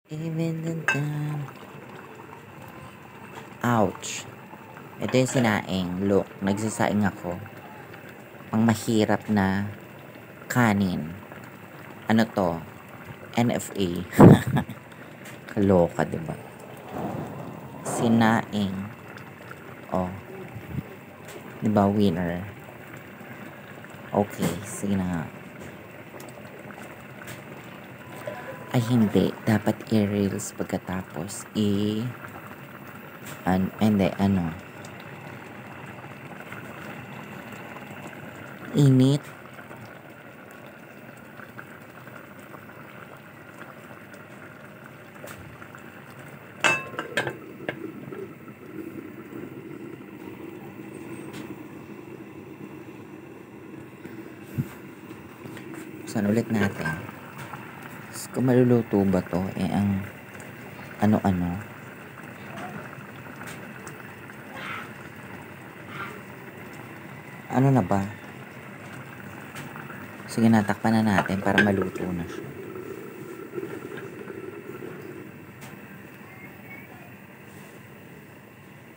Even the time. Ouch. Ito yung sinaing. Look, nagsasaing ako. Ang mahirap na kanin. Ano to? NFA. Kaloka, diba? Sinaing. Oh. Diba, winner? Okay, sige na nga. Ay, hindi. Dapat i-reels pagkatapos. Hindi, ano. Init. Buksan ulit natin. Kung maluluto ba to, ang ano-ano. Ano na ba? Sige na, takpan na natin para maluto na siya.